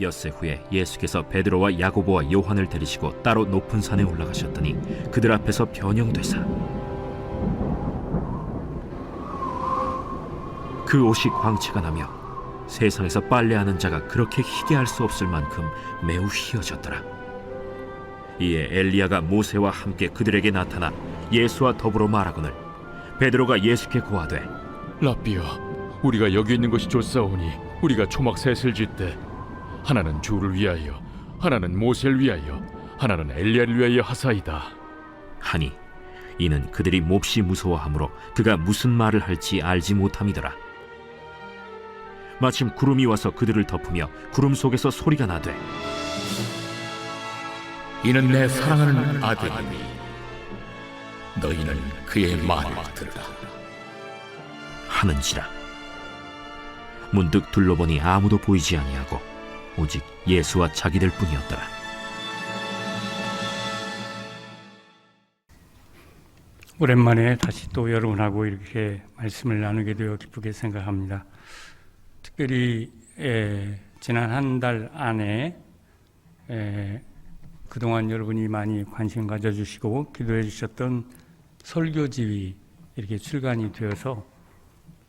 엿새 후에 예수께서 베드로와 야고보와 요한을 데리시고 따로 높은 산에 올라가셨더니 그들 앞에서 변형되사 그 옷이 광채가 나며 세상에서 빨래하는 자가 그렇게 희게 할 수 없을 만큼 매우 희어졌더라. 이에 엘리야가 모세와 함께 그들에게 나타나 예수와 더불어 말하거늘 베드로가 예수께 고하되 라삐여, 우리가 여기 있는 것이 좋사오니 우리가 초막 셋을 짓되 하나는 주를 위하여, 하나는 모세를 위하여, 하나는 엘리야를 위하여 하사이다 하니 이는 그들이 몹시 무서워하므로 그가 무슨 말을 할지 알지 못함이더라. 마침 구름이 와서 그들을 덮으며 구름 속에서 소리가 나되 이는 내 사랑하는 아들이니 너희는 그의 말을 들으라 하는지라. 문득 둘러보니 아무도 보이지 아니하고 오직 예수와 자기들 뿐이었더라. 오랜만에 다시 또 여러분하고 이렇게 말씀을 나누게 되어 기쁘게 생각합니다. 특별히 지난 한 달 안에 그동안 여러분이 많이 관심 가져주시고 기도해 주셨던 설교집이 이렇게 출간이 되어서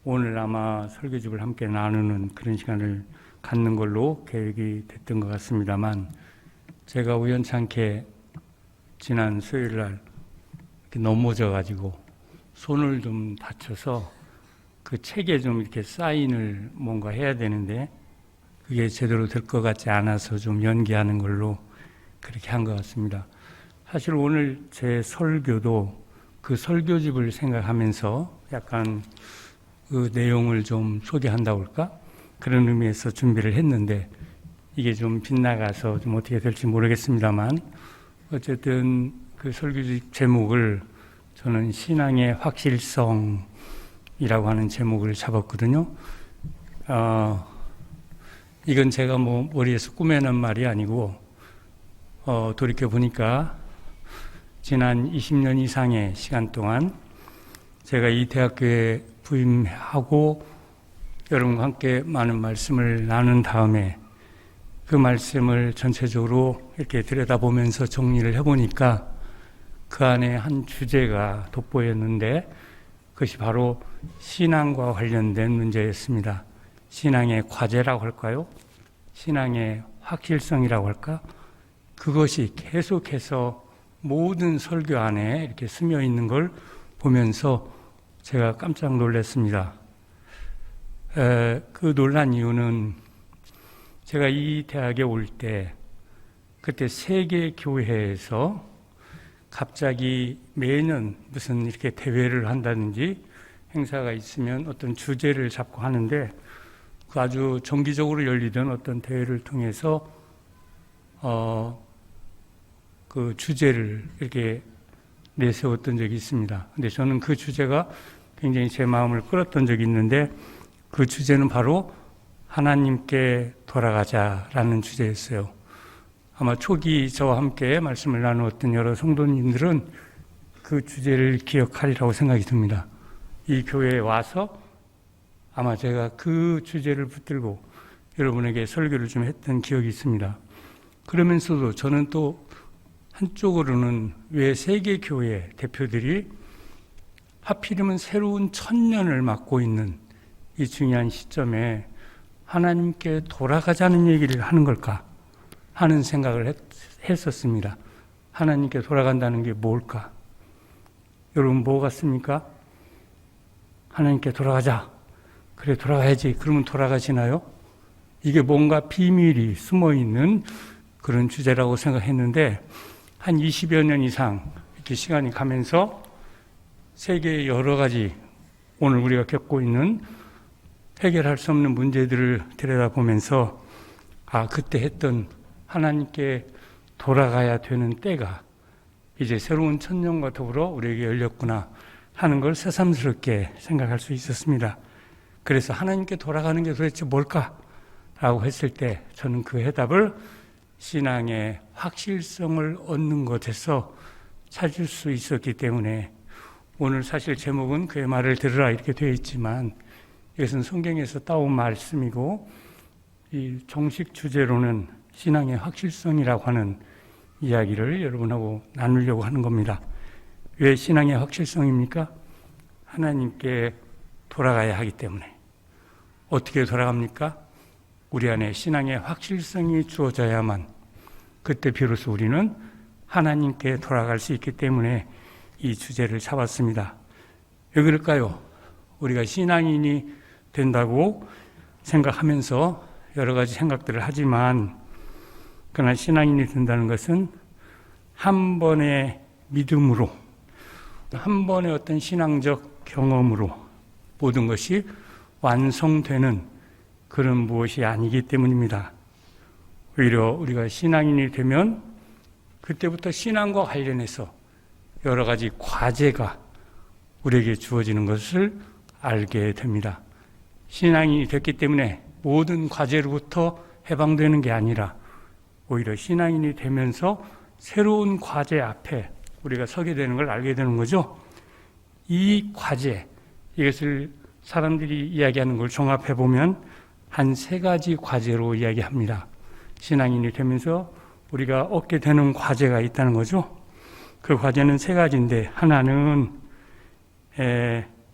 오늘 아마 설교집을 함께 나누는 그런 시간을 갖는 걸로 계획이 됐던 것 같습니다만, 제가 우연찮게 지난 수요일 날 이렇게 넘어져 가지고 손을 좀 다쳐서 그 책에 좀 이렇게 사인을 뭔가 해야 되는데 그게 제대로 될 것 같지 않아서 좀 연기하는 걸로 그렇게 한 것 같습니다. 사실 오늘 제 설교도 그 설교집을 생각하면서 약간 그 내용을 좀 소개한다고 할까? 그런 의미에서 준비를 했는데 이게 좀 빗나가서 좀 어떻게 될지 모르겠습니다만, 어쨌든 그 설교집 제목을 저는 신앙의 확실성이라고 하는 제목을 잡았거든요. 이건 제가 뭐 머리에서 꾸며낸 말이 아니고 돌이켜 보니까 지난 20년 이상의 시간 동안 제가 이 대학교에 부임하고 여러분과 함께 많은 말씀을 나눈 다음에 그 말씀을 전체적으로 이렇게 들여다보면서 정리를 해보니까 그 안에 한 주제가 돋보였는데 그것이 바로 신앙과 관련된 문제였습니다. 신앙의 과제라고 할까요? 신앙의 확실성이라고 할까? 그것이 계속해서 모든 설교 안에 이렇게 스며 있는 걸 보면서 제가 깜짝 놀랐습니다. 그 놀란 이유는 제가 이 대학에 올 때 그때 세계교회에서 갑자기 매년 무슨 이렇게 대회를 한다든지 행사가 있으면 어떤 주제를 잡고 하는데 그 아주 정기적으로 열리던 어떤 대회를 통해서 그 주제를 이렇게 내세웠던 적이 있습니다. 근데 저는 그 주제가 굉장히 제 마음을 끌었던 적이 있는데 그 주제는 바로 하나님께 돌아가자라는 주제였어요. 아마 초기 저와 함께 말씀을 나누었던 여러 성도님들은 그 주제를 기억하리라고 생각이 듭니다. 이 교회에 와서 아마 제가 그 주제를 붙들고 여러분에게 설교를 좀 했던 기억이 있습니다. 그러면서도 저는 또 한쪽으로는 왜 세계교회 대표들이 하필이면 새로운 천년을 맞고 있는 이 중요한 시점에 하나님께 돌아가자는 얘기를 하는 걸까 하는 생각을 했었습니다. 하나님께 돌아간다는 게 뭘까? 여러분 뭐 같습니까? 하나님께 돌아가자. 그래 돌아가야지. 그러면 돌아가시나요? 이게 뭔가 비밀이 숨어있는 그런 주제라고 생각했는데 한 20여 년 이상 이렇게 시간이 가면서 세계의 여러 가지 오늘 우리가 겪고 있는 해결할 수 없는 문제들을 들여다보면서 그때 했던 하나님께 돌아가야 되는 때가 이제 새로운 천년과 더불어 우리에게 열렸구나 하는 걸 새삼스럽게 생각할 수 있었습니다. 그래서 하나님께 돌아가는 게 도대체 뭘까? 라고 했을 때 저는 그 해답을 신앙의 확실성을 얻는 것에서 찾을 수 있었기 때문에 오늘 사실 제목은 그의 말을 들으라 이렇게 되어 있지만 이것은 성경에서 따온 말씀이고 이 정식 주제로는 신앙의 확실성이라고 하는 이야기를 여러분하고 나누려고 하는 겁니다. 왜 신앙의 확실성입니까? 하나님께 돌아가야 하기 때문에. 어떻게 돌아갑니까? 우리 안에 신앙의 확실성이 주어져야만 그때 비로소 우리는 하나님께 돌아갈 수 있기 때문에 이 주제를 잡았습니다. 왜 그럴까요? 우리가 신앙인이 된다고 생각하면서 여러 가지 생각들을 하지만 그러나 신앙인이 된다는 것은 한 번의 믿음으로, 한 번의 어떤 신앙적 경험으로 모든 것이 완성되는 그런 무엇이 아니기 때문입니다. 오히려 우리가 신앙인이 되면 그때부터 신앙과 관련해서 여러 가지 과제가 우리에게 주어지는 것을 알게 됩니다. 신앙인이 됐기 때문에 모든 과제로부터 해방되는 게 아니라 오히려 신앙인이 되면서 새로운 과제 앞에 우리가 서게 되는 걸 알게 되는 거죠. 이 과제, 이것을 사람들이 이야기하는 걸 종합해 보면 한 3가지 과제로 이야기합니다. 신앙인이 되면서 우리가 얻게 되는 과제가 있다는 거죠. 그 과제는 3가지인데 하나는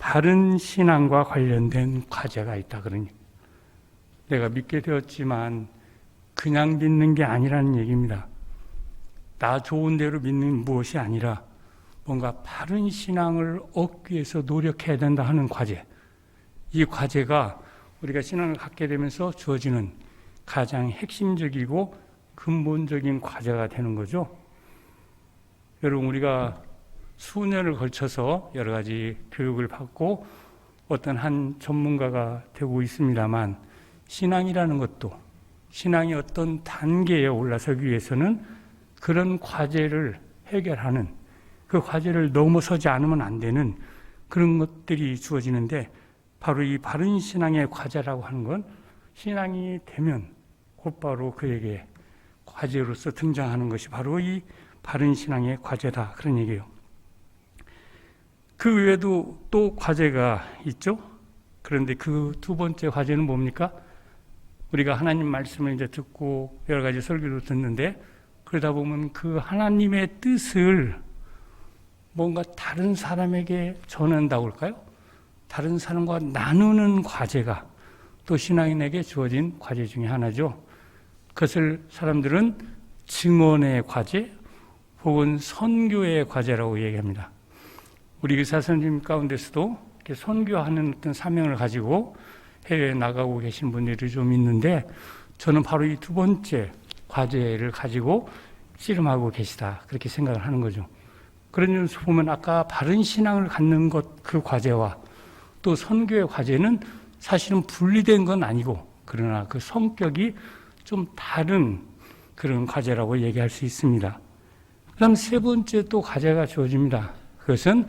바른 신앙과 관련된 과제가 있다 그러니 내가 믿게 되었지만 그냥 믿는 게 아니라는 얘기입니다. 나 좋은 대로 믿는 무엇이 아니라 뭔가 바른 신앙을 얻기 위해서 노력해야 된다 하는 과제. 이 과제가 우리가 신앙을 갖게 되면서 주어지는 가장 핵심적이고 근본적인 과제가 되는 거죠. 여러분, 우리가 수년을 걸쳐서 여러 가지 교육을 받고 어떤 한 전문가가 되고 있습니다만 신앙이라는 것도 신앙의 어떤 단계에 올라서기 위해서는 그런 과제를 해결하는, 그 과제를 넘어서지 않으면 안 되는 그런 것들이 주어지는데 바로 이 바른 신앙의 과제라고 하는 건 신앙이 되면 곧바로 그에게 과제로서 등장하는 것이 바로 이 바른 신앙의 과제다, 그런 얘기예요. 그 외에도 또 과제가 있죠. 그런데 그 2번째 과제는 뭡니까? 우리가 하나님 말씀을 이제 듣고 여러 가지 설교도 듣는데 그러다 보면 그 하나님의 뜻을 뭔가 다른 사람에게 전한다고 할까요? 다른 사람과 나누는 과제가 또 신앙인에게 주어진 과제 중에 하나죠. 그것을 사람들은 증언의 과제 혹은 선교의 과제라고 얘기합니다. 우리 의사 선생님 가운데서도 이렇게 선교하는 어떤 사명을 가지고 해외에 나가고 계신 분들이 좀 있는데 저는 바로 이 2번째 과제를 가지고 씨름하고 계시다, 그렇게 생각을 하는 거죠. 그런 점에서 보면 아까 바른 신앙을 갖는 것, 그 과제와 또 선교의 과제는 사실은 분리된 건 아니고 그러나 그 성격이 좀 다른 그런 과제라고 얘기할 수 있습니다. 그 다음 3번째 또 과제가 주어집니다. 그것은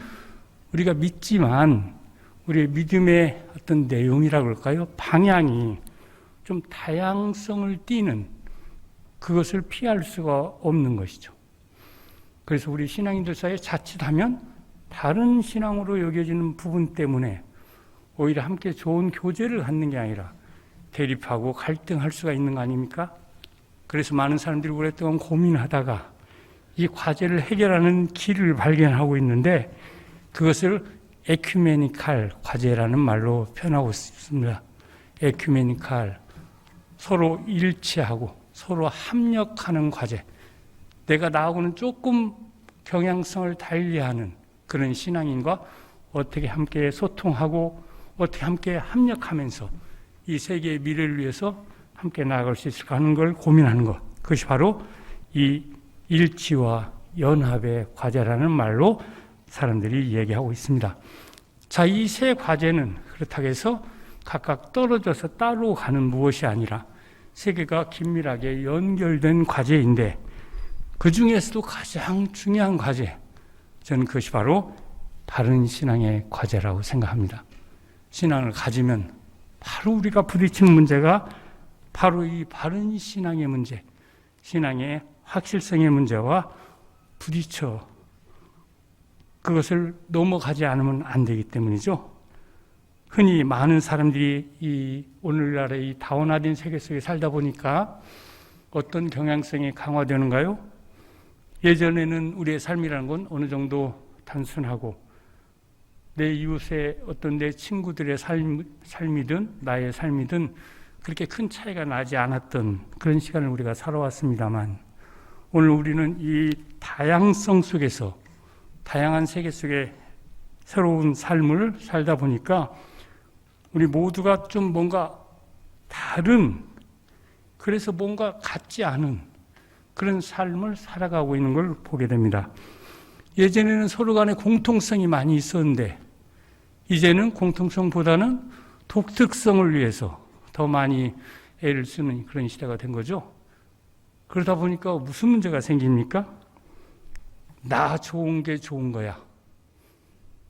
우리가 믿지만 우리의 믿음의 어떤 내용이라고 할까요? 방향이 좀 다양성을 띠는, 그것을 피할 수가 없는 것이죠. 그래서 우리 신앙인들 사이에 자칫하면 다른 신앙으로 여겨지는 부분 때문에 오히려 함께 좋은 교제를 갖는 게 아니라 대립하고 갈등할 수가 있는 거 아닙니까? 그래서 많은 사람들이 오랫동안 고민하다가 이 과제를 해결하는 길을 발견하고 있는데 그것을 에큐메니칼 과제라는 말로 표현하고 있습니다. 에큐메니칼, 서로 일치하고 서로 합력하는 과제. 내가 나하고는 조금 경향성을 달리하는 그런 신앙인과 어떻게 함께 소통하고 어떻게 함께 합력하면서 이 세계의 미래를 위해서 함께 나아갈 수 있을까 하는 걸 고민하는 것. 그것이 바로 이 일치와 연합의 과제라는 말로 사람들이 얘기하고 있습니다. 자, 이 3 과제는 그렇다고 해서 각각 떨어져서 따로 가는 무엇이 아니라 3개가 긴밀하게 연결된 과제인데 그 중에서도 가장 중요한 과제, 저는 그것이 바로 바른 신앙의 과제라고 생각합니다. 신앙을 가지면 바로 우리가 부딪히는 문제가 바로 이 바른 신앙의 문제, 신앙의 확실성의 문제와 부딪혀 그것을 넘어가지 않으면 안 되기 때문이죠. 흔히 많은 사람들이 이 오늘날의 이 다원화된 세계 속에 살다 보니까 어떤 경향성이 강화되는가요? 예전에는 우리의 삶이라는 건 어느 정도 단순하고 내 이웃의 어떤 내 친구들의 삶이든 나의 삶이든 그렇게 큰 차이가 나지 않았던 그런 시간을 우리가 살아왔습니다만 오늘 우리는 이 다양성 속에서 다양한 세계 속에 새로운 삶을 살다 보니까 우리 모두가 좀 뭔가 다른, 그래서 뭔가 같지 않은 그런 삶을 살아가고 있는 걸 보게 됩니다. 예전에는 서로 간에 공통성이 많이 있었는데 이제는 공통성보다는 독특성을 위해서 더 많이 애를 쓰는 그런 시대가 된 거죠. 그러다 보니까 무슨 문제가 생깁니까? 나 좋은 게 좋은 거야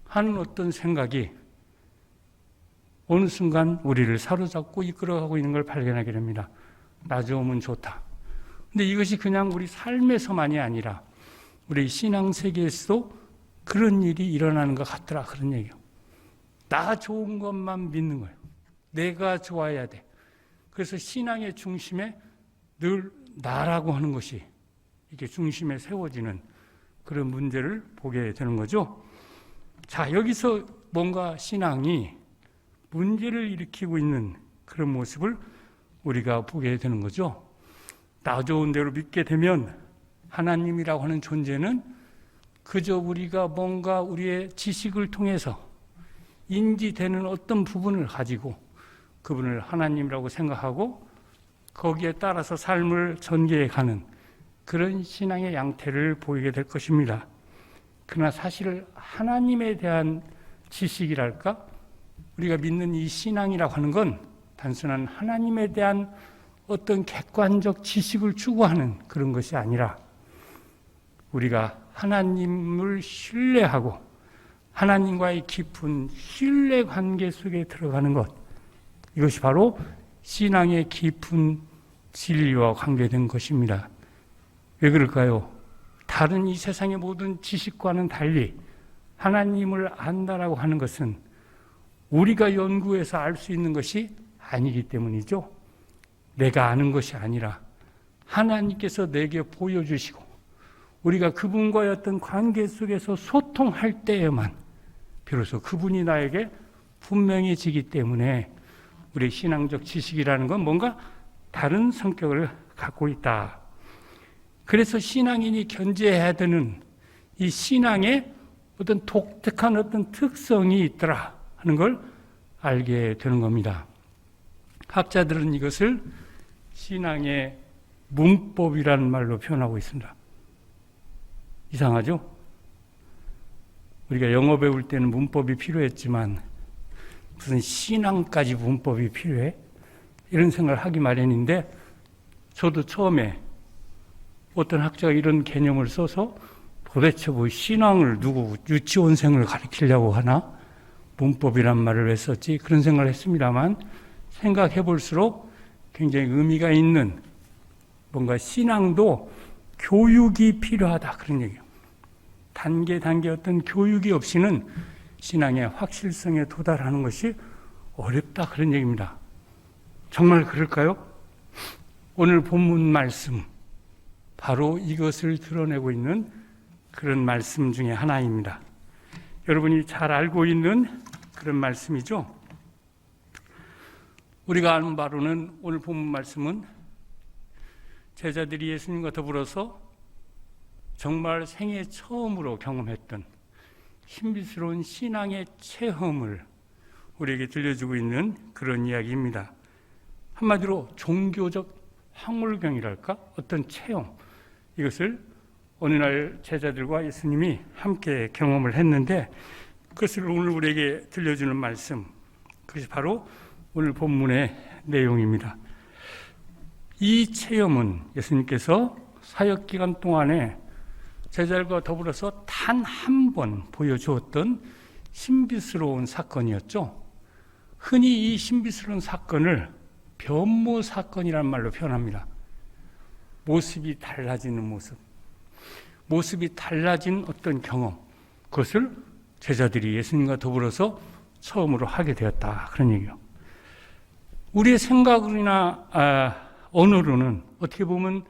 하는 어떤 생각이 어느 순간 우리를 사로잡고 이끌어가고 있는 걸 발견하게 됩니다. 나 좋으면 좋다. 근데 이것이 그냥 우리 삶에서만이 아니라 우리 신앙 세계에서도 그런 일이 일어나는 것 같더라, 그런 얘기예요. 나 좋은 것만 믿는 거예요. 내가 좋아야 돼. 그래서 신앙의 중심에 늘 나라고 하는 것이 이렇게 중심에 세워지는 그런 문제를 보게 되는 거죠. 자, 여기서 뭔가 신앙이 문제를 일으키고 있는 그런 모습을 우리가 보게 되는 거죠. 나 좋은 대로 믿게 되면 하나님이라고 하는 존재는 그저 우리가 뭔가 우리의 지식을 통해서 인지되는 어떤 부분을 가지고 그분을 하나님이라고 생각하고 거기에 따라서 삶을 전개해 가는 그런 신앙의 양태를 보이게 될 것입니다. 그러나 사실 하나님에 대한 지식이랄까? 우리가 믿는 이 신앙이라고 하는 건 단순한 하나님에 대한 어떤 객관적 지식을 추구하는 그런 것이 아니라 우리가 하나님을 신뢰하고 하나님과의 깊은 신뢰 관계 속에 들어가는 것, 이것이 바로 신앙의 깊은 진리와 관계된 것입니다. 왜 그럴까요? 다른 이 세상의 모든 지식과는 달리 하나님을 안다라고 하는 것은 우리가 연구해서 알 수 있는 것이 아니기 때문이죠. 내가 아는 것이 아니라 하나님께서 내게 보여주시고 우리가 그분과의 어떤 관계 속에서 소통할 때에만 비로소 그분이 나에게 분명해지기 때문에 우리 신앙적 지식이라는 건 뭔가 다른 성격을 갖고 있다. 그래서 신앙인이 견지해야 되는 이 신앙에 어떤 독특한 어떤 특성이 있더라 하는 걸 알게 되는 겁니다. 학자들은 이것을 신앙의 문법이라는 말로 표현하고 있습니다. 이상하죠? 우리가 영어 배울 때는 문법이 필요했지만 무슨 신앙까지 문법이 필요해? 이런 생각을 하기 마련인데 저도 처음에 어떤 학자가 이런 개념을 써서 도대체 뭐 신앙을 누구 유치원생을 가르치려고 하나? 문법이란 말을 왜 썼지? 그런 생각을 했습니다만 생각해 볼수록 굉장히 의미가 있는 뭔가 신앙도 교육이 필요하다 그런 얘기예요. 단계 어떤 교육이 없이는 신앙의 확실성에 도달하는 것이 어렵다 그런 얘기입니다. 정말 그럴까요? 오늘 본문 말씀 바로 이것을 드러내고 있는 그런 말씀 중에 하나입니다. 여러분이 잘 알고 있는 그런 말씀이죠. 우리가 아는 바로는 오늘 본문 말씀은 제자들이 예수님과 더불어서 정말 생애 처음으로 경험했던 신비스러운 신앙의 체험을 우리에게 들려주고 있는 그런 이야기입니다. 한마디로 종교적 황홀경이랄까? 어떤 체험, 이것을 어느 날 제자들과 예수님이 함께 경험을 했는데 그것을 오늘 우리에게 들려주는 말씀, 그것이 바로 오늘 본문의 내용입니다. 이 체험은 예수님께서 사역기간 동안에 제자들과 더불어서 단 한 번 보여주었던 신비스러운 사건이었죠. 흔히 이 신비스러운 사건을 변모 사건이라는 말로 표현합니다. 모습이 달라지는 모습이 달라진 어떤 경험, 그것을 제자들이 예수님과 더불어서 처음으로 하게 되었다. 그런 얘기요. 우리의 생각이나 언어로는 어떻게 보면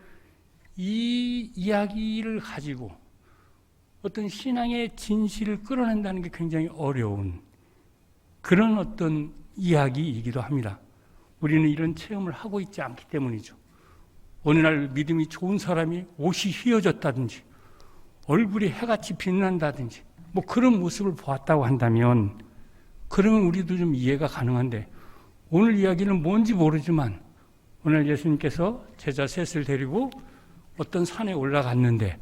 이 이야기를 가지고 어떤 신앙의 진실을 끌어낸다는 게 굉장히 어려운 그런 어떤 이야기이기도 합니다. 우리는 이런 체험을 하고 있지 않기 때문이죠. 어느 날 믿음이 좋은 사람이 옷이 휘어졌다든지 얼굴이 해같이 빛난다든지 뭐 그런 모습을 보았다고 한다면 그러면 우리도 좀 이해가 가능한데 오늘 이야기는 뭔지 모르지만 오늘 예수님께서 제자 셋을 데리고 어떤 산에 올라갔는데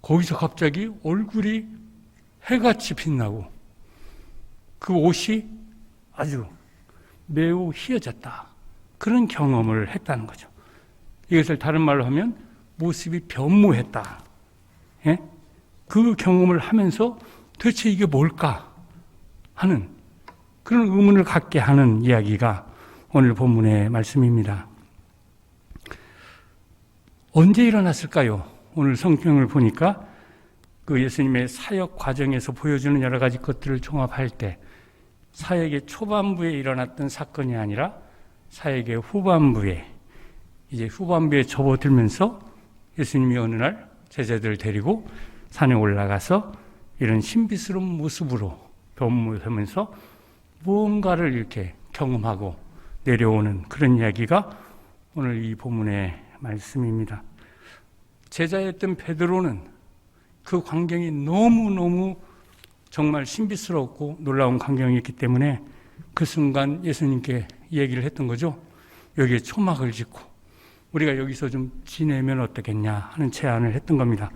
거기서 갑자기 얼굴이 해같이 빛나고 그 옷이 아주 매우 휘어졌다. 그런 경험을 했다는 거죠. 이것을 다른 말로 하면 모습이 변모했다. 예? 그 경험을 하면서 도대체 이게 뭘까 하는 그런 의문을 갖게 하는 이야기가 오늘 본문의 말씀입니다. 언제 일어났을까요? 오늘 성경을 보니까 그 예수님의 사역 과정에서 보여주는 여러 가지 것들을 종합할 때 사역의 초반부에 일어났던 사건이 아니라 사역의 후반부에 접어들면서 예수님이 어느 날 제자들을 데리고 산에 올라가서 이런 신비스러운 모습으로 변모하면서 무언가를 이렇게 경험하고 내려오는 그런 이야기가 오늘 이 본문의 말씀입니다. 제자였던 베드로는 그 광경이 너무너무 정말 신비스럽고 놀라운 광경이었기 때문에 그 순간 예수님께 얘기를 했던 거죠. 여기에 초막을 짓고 우리가 여기서 좀 지내면 어떻겠냐 하는 제안을 했던 겁니다.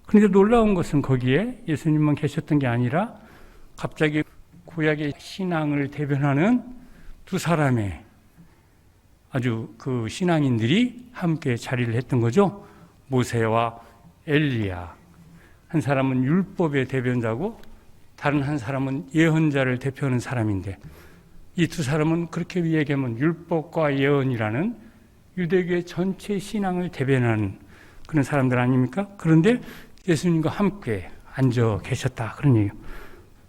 그런데 놀라운 것은 거기에 예수님만 계셨던 게 아니라 갑자기 구약의 신앙을 대변하는 두 사람의 아주 그 신앙인들이 함께 자리를 했던 거죠. 모세와 엘리야. 한 사람은 율법의 대변자고 다른 한 사람은 예언자를 대표하는 사람인데 이 두 사람은 그렇게 얘기하면 율법과 예언이라는 유대교의 전체 신앙을 대변하는 그런 사람들 아닙니까? 그런데 예수님과 함께 앉아 계셨다. 그런 얘기예요.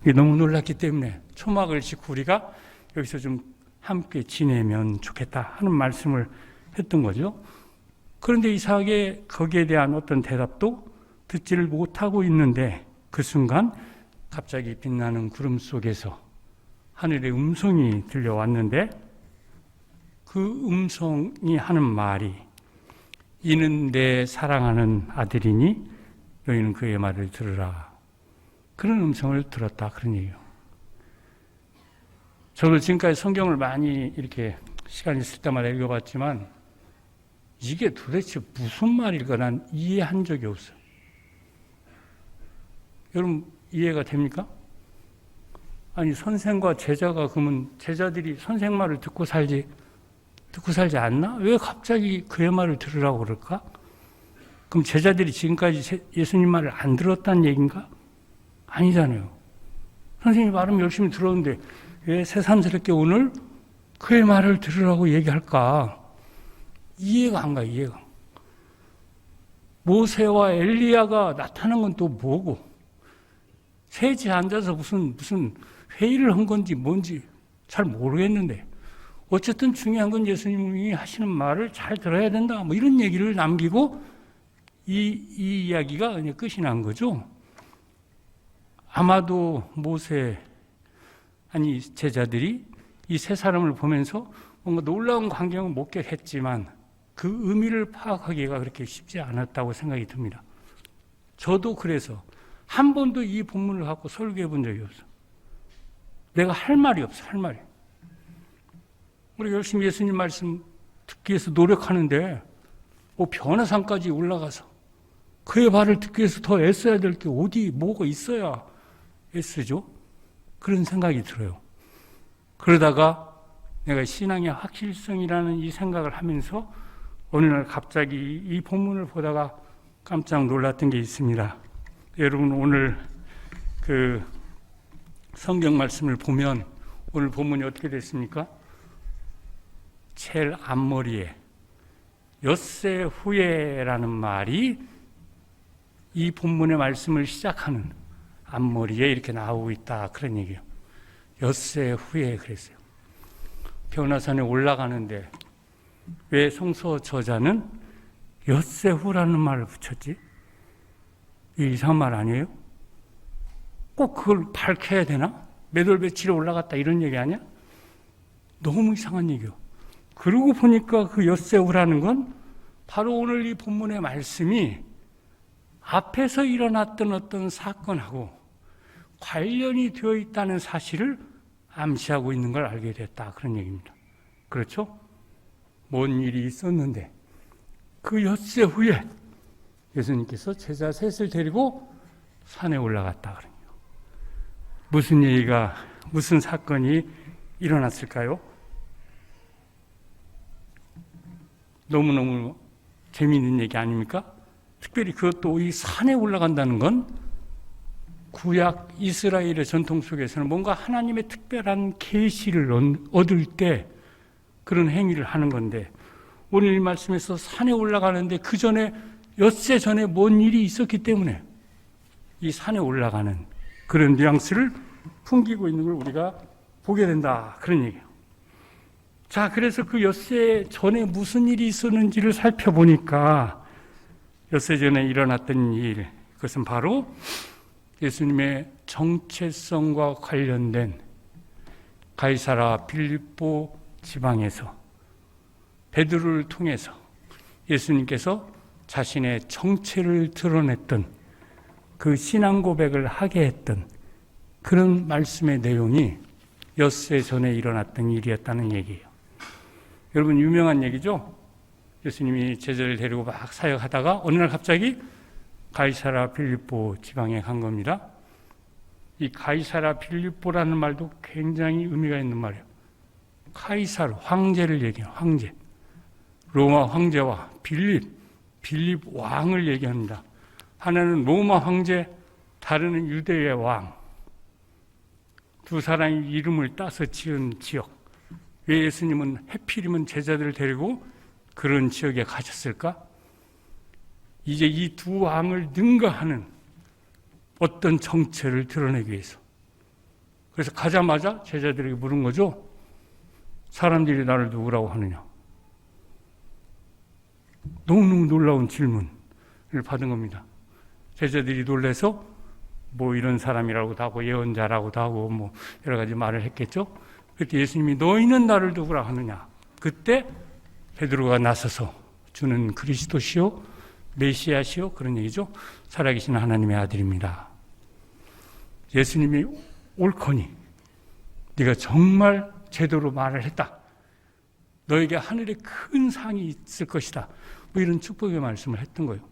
이게 너무 놀랐기 때문에 초막을 짓고 우리가 여기서 좀 함께 지내면 좋겠다 하는 말씀을 했던 거죠. 그런데 이상하게 거기에 대한 어떤 대답도 듣지를 못하고 있는데 그 순간 갑자기 빛나는 구름 속에서 하늘의 음성이 들려왔는데 그 음성이 하는 말이 이는 내 사랑하는 아들이니 너희는 그의 말을 들으라. 그런 음성을 들었다. 그런 얘기예요. 저도 지금까지 성경을 많이 이렇게 시간 있을 때마다 읽어봤지만 이게 도대체 무슨 말일까 난 이해한 적이 없어요. 여러분 이해가 됩니까? 아니 선생과 제자가 그러면 제자들이 선생 말을 듣고 살지 않나? 왜 갑자기 그의 말을 들으라고 그럴까? 그럼 제자들이 지금까지 예수님 말을 안 들었다는 얘기인가? 아니잖아요. 선생님이 말하면 열심히 들었는데 왜 새삼스럽게 오늘 그의 말을 들으라고 얘기할까? 이해가 안 가, 이해가. 모세와 엘리야가 나타난 건 또 뭐고? 셋이 앉아서 무슨 회의를 한 건지 뭔지 잘 모르겠는데 어쨌든 중요한 건 예수님이 하시는 말을 잘 들어야 된다. 뭐 이런 얘기를 남기고 이 이야기가 그냥 끝이 난 거죠. 아마도 제자들이 이 세 사람을 보면서 뭔가 놀라운 광경을 목격했지만 그 의미를 파악하기가 그렇게 쉽지 않았다고 생각이 듭니다. 저도 그래서 한 번도 이 본문을 갖고 설교해 본 적이 없어. 내가 할 말이 없어, 할 말이. 우리 열심히 예수님 말씀 듣기 위해서 노력하는데 뭐 변화산까지 올라가서 그의 말을 듣기 위해서 더 애써야 될 게 어디 뭐가 있어야 애쓰죠? 그런 생각이 들어요. 그러다가 내가 신앙의 확실성이라는 이 생각을 하면서 어느 날 갑자기 이 본문을 보다가 깜짝 놀랐던 게 있습니다. 여러분 오늘 그 성경 말씀을 보면 오늘 본문이 어떻게 됐습니까? 첼 앞머리에 엿새 후에라는 말이 이 본문의 말씀을 시작하는 앞머리에 이렇게 나오고 있다. 그런 얘기예요. 엿새 후에 그랬어요. 변화산에 올라가는데 왜 성서 저자는 엿새 후라는 말을 붙였지? 이 이상한 말 아니에요? 꼭 그걸 밝혀야 되나? 몇 월 며칠에 올라갔다 이런 얘기 아니야? 너무 이상한 얘기요. 그러고 보니까 그 엿새 후라는 건 바로 오늘 이 본문의 말씀이 앞에서 일어났던 어떤 사건하고 관련이 되어 있다는 사실을 암시하고 있는 걸 알게 됐다. 그런 얘기입니다. 그렇죠? 뭔 일이 있었는데 그 엿새 후에 예수님께서 제자 셋을 데리고 산에 올라갔다. 그래요. 무슨 얘기가, 무슨 사건이 일어났을까요? 너무너무 재미있는 얘기 아닙니까? 특별히 그것도 이 산에 올라간다는 건 구약 이스라엘의 전통 속에서는 뭔가 하나님의 특별한 계시를 얻을 때 그런 행위를 하는 건데 오늘 이 말씀에서 산에 올라가는데 그 전에 엿새 전에 뭔 일이 있었기 때문에 이 산에 올라가는 그런 뉘앙스를 풍기고 있는 걸 우리가 보게 된다. 그런 얘기예요. 자, 그래서 그 엿새 전에 무슨 일이 있었는지를 살펴보니까 엿새 전에 일어났던 일, 그것은 바로 예수님의 정체성과 관련된 가이사라 빌립보 지방에서 베드로를 통해서 예수님께서 자신의 정체를 드러냈던 그 신앙 고백을 하게 했던 그런 말씀의 내용이 엿새 전에 일어났던 일이었다는 얘기예요. 여러분 유명한 얘기죠? 예수님이 제자를 데리고 막 사역하다가 어느 날 갑자기 가이사라 빌립보 지방에 간 겁니다. 이 가이사라 빌립보라는 말도 굉장히 의미가 있는 말이에요. 카이사르, 황제를 얘기해요. 황제. 로마 황제와 빌립 왕을 얘기합니다. 하나는 로마 황제, 다른은 유대의 왕. 두 사람이 이름을 따서 지은 지역. 왜 예수님은 해필이면 제자들을 데리고 그런 지역에 가셨을까? 이제 이 두 왕을 능가하는 어떤 정체를 드러내기 위해서. 그래서 가자마자 제자들에게 물은 거죠. 사람들이 나를 누구라고 하느냐. 너무너무 놀라운 질문을 받은 겁니다. 제자들이 놀라서 뭐 이런 사람이라고도 하고 예언자라고도 하고 뭐 여러 가지 말을 했겠죠. 그때 예수님이 너희는 나를 누구라 하느냐. 그때 베드로가 나서서 주는 그리스도시요 메시아시요 그런 얘기죠. 살아계신 하나님의 아들입니다. 예수님이 옳거니 네가 정말 제대로 말을 했다. 너에게 하늘에 큰 상이 있을 것이다. 뭐 이런 축복의 말씀을 했던 거예요.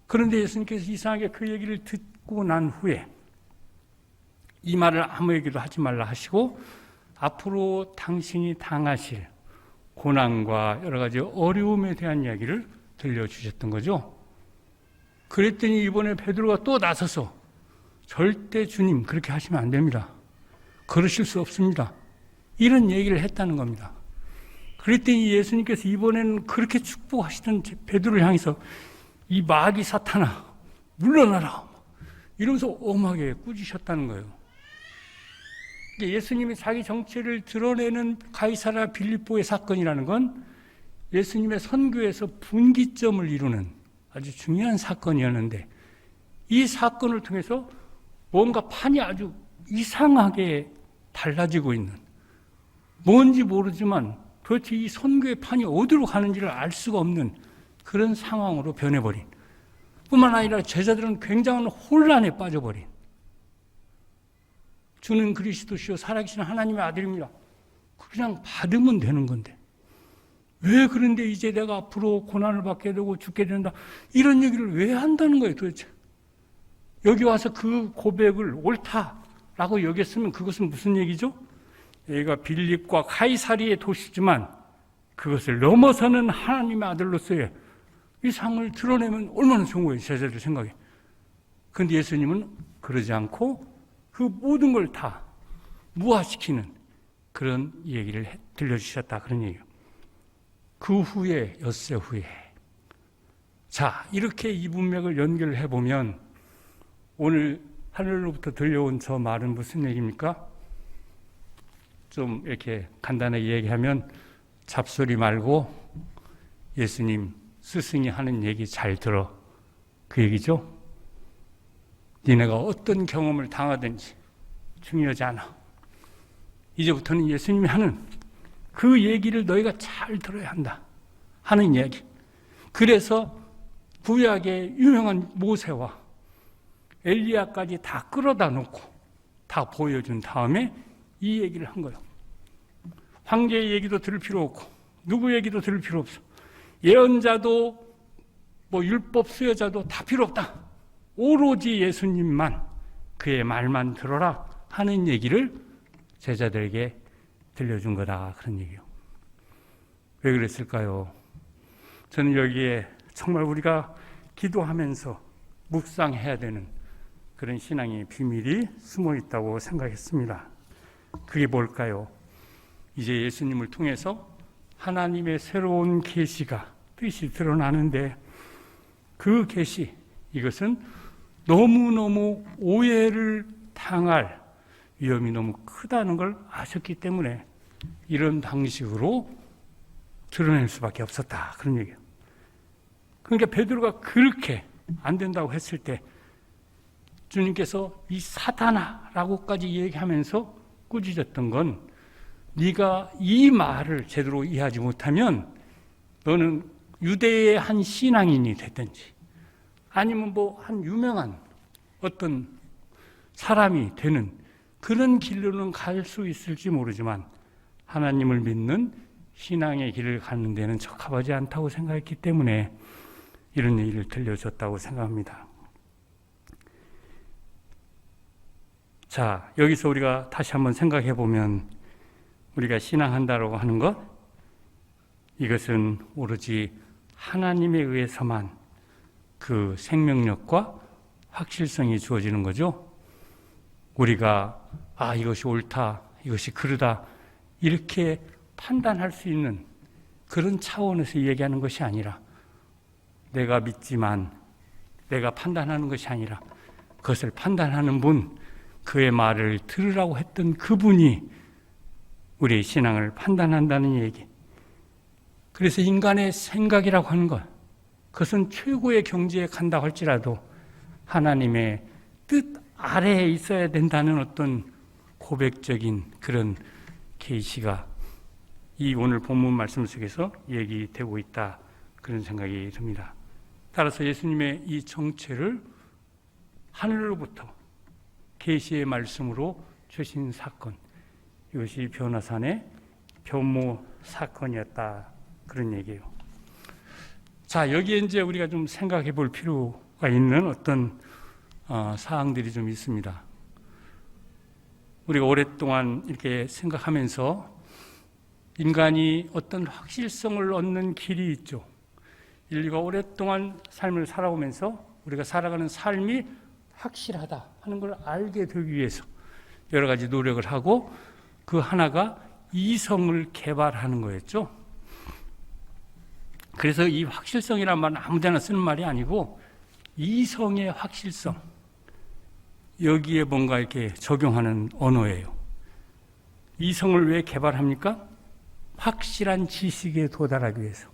그런데 예수님께서 이상하게 그 얘기를 듣고 난 후에 이 말을 아무에게도 하지 말라 하시고 앞으로 당신이 당하실 고난과 여러 가지 어려움에 대한 이야기를 들려주셨던 거죠. 그랬더니 이번에 베드로가 또 나서서 절대 주님 그렇게 하시면 안 됩니다. 그러실 수 없습니다. 이런 얘기를 했다는 겁니다. 그랬더니 예수님께서 이번에는 그렇게 축복하시던 베드로를 향해서 이 마귀 사탄아 물러나라 이러면서 엄하게 꾸짖으셨다는 거예요. 예수님이 자기 정체를 드러내는 가이사라 빌립보의 사건이라는 건 예수님의 선교에서 분기점을 이루는 아주 중요한 사건이었는데 이 사건을 통해서 뭔가 판이 아주 이상하게 달라지고 있는 뭔지 모르지만 도대체 이 선교의 판이 어디로 가는지를 알 수가 없는 그런 상황으로 변해버린 뿐만 아니라 제자들은 굉장한 혼란에 빠져버린 주는 그리스도시요 살아계신 하나님의 아들입니다. 그냥 받으면 되는 건데 왜 그런데 이제 내가 앞으로 고난을 받게 되고 죽게 된다 이런 얘기를 왜 한다는 거예요 도대체. 여기 와서 그 고백을 옳다라고 여겼으면 그것은 무슨 얘기죠? 여기가 빌립과 카이사리의 도시지만 그것을 넘어서는 하나님의 아들로서의 이 상을 드러내면 얼마나 좋은 거예요 제자들 생각에. 그런데 예수님은 그러지 않고 그 모든 걸 다 무화시키는 그런 얘기를 들려주셨다 그런 얘기예요. 그 후에 엿새 후에 자 이렇게 이 문맥을 연결해 보면 오늘 하늘로부터 들려온 저 말은 무슨 얘기입니까? 좀 이렇게 간단하게 얘기하면 잡소리 말고 예수님 스승이 하는 얘기 잘 들어. 그 얘기죠. 니네가 어떤 경험을 당하든지 중요하지 않아. 이제부터는 예수님이 하는 그 얘기를 너희가 잘 들어야 한다 하는 이야기. 그래서 구약의 유명한 모세와 엘리야까지 다 끌어다 놓고 다 보여준 다음에 이 얘기를 한 거예요. 황제의 얘기도 들을 필요 없고 누구 얘기도 들을 필요 없어. 예언자도 뭐 율법 수여자도 다 필요 없다. 오로지 예수님만, 그의 말만 들어라 하는 얘기를 제자들에게 들려준 거다, 그런 얘기요. 왜 그랬을까요? 저는 여기에 정말 우리가 기도하면서 묵상해야 되는 그런 신앙의 비밀이 숨어 있다고 생각했습니다. 그게 뭘까요? 이제 예수님을 통해서 하나님의 새로운 계시가 뜻이 드러나는데, 그 계시, 이것은 너무너무 오해를 당할 위험이 너무 크다는 걸 아셨기 때문에 이런 방식으로 드러낼 수밖에 없었다, 그런 얘기예요. 그러니까 베드로가 그렇게 안 된다고 했을 때 주님께서 이 사탄아라고까지 얘기하면서 꾸짖었던 건, 네가 이 말을 제대로 이해하지 못하면 너는 유대의 한 신앙인이 됐든지 아니면 뭐 한 유명한 어떤 사람이 되는 그런 길로는 갈 수 있을지 모르지만 하나님을 믿는 신앙의 길을 가는 데는 적합하지 않다고 생각했기 때문에 이런 얘기를 들려줬다고 생각합니다. 자, 여기서 우리가 다시 한번 생각해 보면, 우리가 신앙한다라고 하는 것, 이것은 오로지 하나님에 의해서만 그 생명력과 확실성이 주어지는 거죠. 우리가 이것이 옳다, 이것이 그르다 이렇게 판단할 수 있는 그런 차원에서 얘기하는 것이 아니라, 내가 믿지만 내가 판단하는 것이 아니라 그것을 판단하는 분, 그의 말을 들으라고 했던 그분이 우리의 신앙을 판단한다는 얘기. 그래서 인간의 생각이라고 하는 것, 그것은 최고의 경지에 간다고 할지라도 하나님의 뜻 아래에 있어야 된다는 어떤 고백적인 그런 계시가 이 오늘 본문 말씀 속에서 얘기되고 있다, 그런 생각이 듭니다. 따라서 예수님의 이 정체를 하늘로부터 계시의 말씀으로 주신 사건, 이것이 변화산의 변모 사건이었다, 그런 얘기예요. 자, 여기에 이제 우리가 좀 생각해 볼 필요가 있는 어떤 사항들이 좀 있습니다. 우리가 오랫동안 이렇게 생각하면서 인간이 어떤 확실성을 얻는 길이 있죠. 인류가 오랫동안 삶을 살아오면서 우리가 살아가는 삶이 확실하다 하는 걸 알게 되기 위해서 여러 가지 노력을 하고, 그 하나가 이성을 개발하는 거였죠. 그래서 이 확실성이라는 말은 아무데나 쓰는 말이 아니고 이성의 확실성, 여기에 뭔가 이렇게 적용하는 언어예요. 이성을 왜 개발합니까? 확실한 지식에 도달하기 위해서.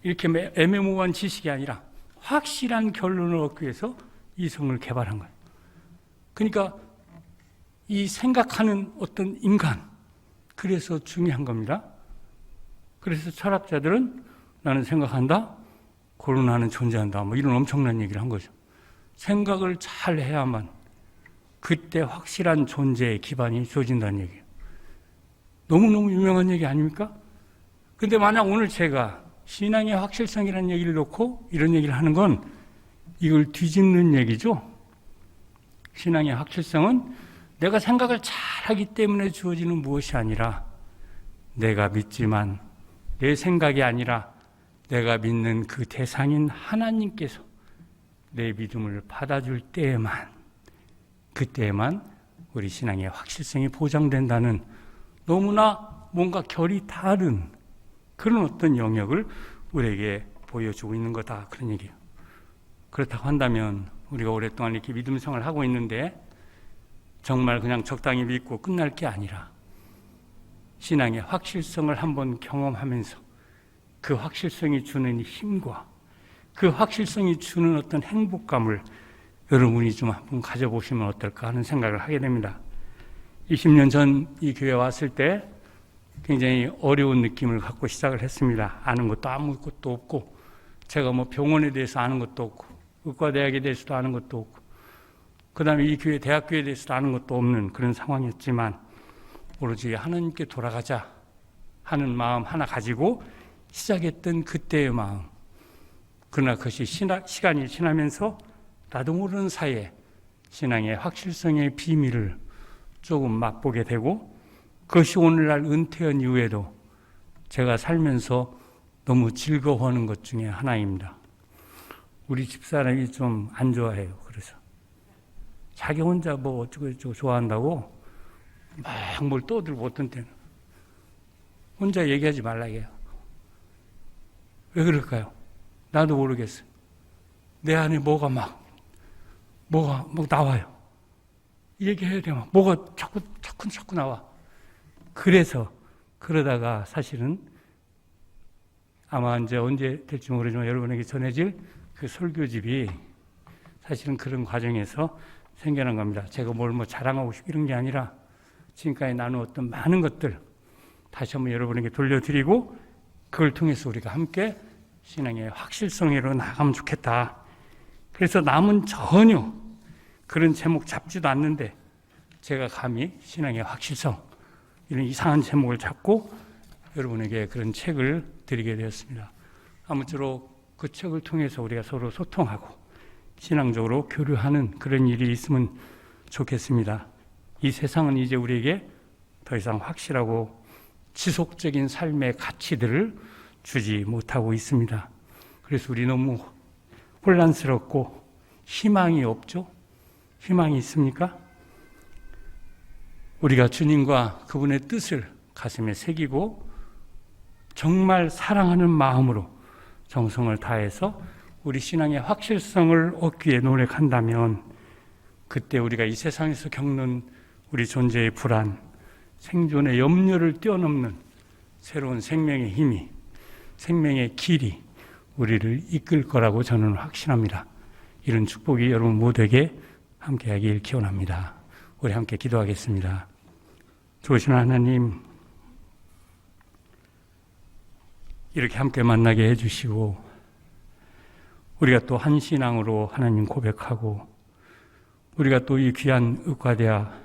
이렇게 애매모호한 지식이 아니라 확실한 결론을 얻기 위해서 이성을 개발한 거예요. 그러니까 이 생각하는 어떤 인간, 그래서 중요한 겁니다. 그래서 철학자들은 나는 생각한다, 고로 나는 존재한다, 뭐 이런 엄청난 얘기를 한 거죠. 생각을 잘 해야만 그때 확실한 존재의 기반이 주어진다는 얘기예요. 너무너무 유명한 얘기 아닙니까? 근데 만약 오늘 제가 신앙의 확실성이라는 얘기를 놓고 이런 얘기를 하는 건 이걸 뒤집는 얘기죠. 신앙의 확실성은 내가 생각을 잘하기 때문에 주어지는 무엇이 아니라, 내가 믿지만 내 생각이 아니라 내가 믿는 그 대상인 하나님께서 내 믿음을 받아줄 때에만, 그때에만 우리 신앙의 확실성이 보장된다는, 너무나 뭔가 결이 다른 그런 어떤 영역을 우리에게 보여주고 있는 거다, 그런 얘기예요. 그렇다고 한다면 우리가 오랫동안 이렇게 믿음 생활을 하고 있는데 정말 그냥 적당히 믿고 끝날 게 아니라 신앙의 확실성을 한번 경험하면서 그 확실성이 주는 힘과 그 확실성이 주는 어떤 행복감을 여러분이 좀 한번 가져보시면 어떨까 하는 생각을 하게 됩니다. 20년 전 이 교회 왔을 때 굉장히 어려운 느낌을 갖고 시작을 했습니다. 아는 것도 아무것도 없고, 제가 뭐 병원에 대해서 아는 것도 없고, 의과대학에 대해서도 아는 것도 없고, 그 다음에 이 교회 대학교에 대해서도 아는 것도 없는 그런 상황이었지만, 오로지 하나님께 돌아가자 하는 마음 하나 가지고 시작했던 그때의 마음. 그러나 그것이 시간이 지나면서 나도 모르는 사이에 신앙의 확실성의 비밀을 조금 맛보게 되고, 그것이 오늘날 은퇴한 이후에도 제가 살면서 너무 즐거워하는 것 중에 하나입니다. 우리 집사람이 좀 안 좋아해요. 그래서 자기 혼자 뭐 어쩌고 좋아한다고 막 뭘 떠들고 어떤 때는 혼자 얘기하지 말라 해요. 왜 그럴까요? 나도 모르겠어요. 내 안에 뭐가 막 나와요. 얘기해야 되면 뭐가 자꾸 나와. 그래서 그러다가 사실은 아마 이제 언제 될지 모르지만 여러분에게 전해질 그 설교집이 사실은 그런 과정에서 생겨난 겁니다. 제가 뭘 자랑하고 싶고 이런 게 아니라 지금까지 나누었던 많은 것들 다시 한번 여러분에게 돌려드리고, 그걸 통해서 우리가 함께 신앙의 확실성으로 나가면 좋겠다. 그래서 남은 전혀 그런 제목 잡지도 않는데 제가 감히 신앙의 확실성 이런 이상한 제목을 잡고 여러분에게 그런 책을 드리게 되었습니다. 아무쪼록 그 책을 통해서 우리가 서로 소통하고 신앙적으로 교류하는 그런 일이 있으면 좋겠습니다. 이 세상은 이제 우리에게 더 이상 확실하고 지속적인 삶의 가치들을 주지 못하고 있습니다. 그래서 우리 너무 혼란스럽고 희망이 없죠? 희망이 있습니까? 우리가 주님과 그분의 뜻을 가슴에 새기고 정말 사랑하는 마음으로 정성을 다해서 우리 신앙의 확실성을 얻기 위해 노력한다면, 그때 우리가 이 세상에서 겪는 우리 존재의 불안, 생존의 염려를 뛰어넘는 새로운 생명의 힘이, 생명의 길이 우리를 이끌 거라고 저는 확신합니다. 이런 축복이 여러분 모두에게 함께하길 기원합니다. 우리 함께 기도하겠습니다. 좋으신 하나님, 이렇게 함께 만나게 해주시고 우리가 또 한 신앙으로 하나님 고백하고, 우리가 또 이 귀한 의과대학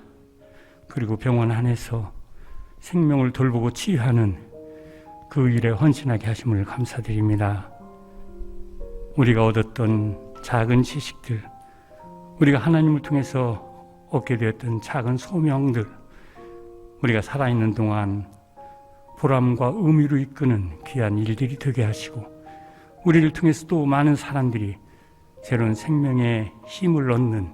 그리고 병원 안에서 생명을 돌보고 치유하는 그 일에 헌신하게 하심을 감사드립니다. 우리가 얻었던 작은 지식들, 우리가 하나님을 통해서 얻게 되었던 작은 소명들, 우리가 살아있는 동안 보람과 의미로 이끄는 귀한 일들이 되게 하시고, 우리를 통해서 또 많은 사람들이 새로운 생명의 힘을 얻는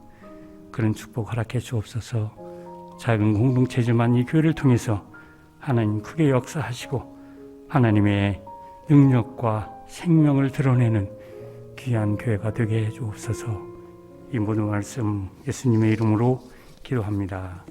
그런 축복 허락해 주옵소서. 작은 공동체지만 이 교회를 통해서 하나님 크게 역사하시고 하나님의 능력과 생명을 드러내는 귀한 교회가 되게 해 주옵소서. 이 모든 말씀 예수님의 이름으로 기도합니다.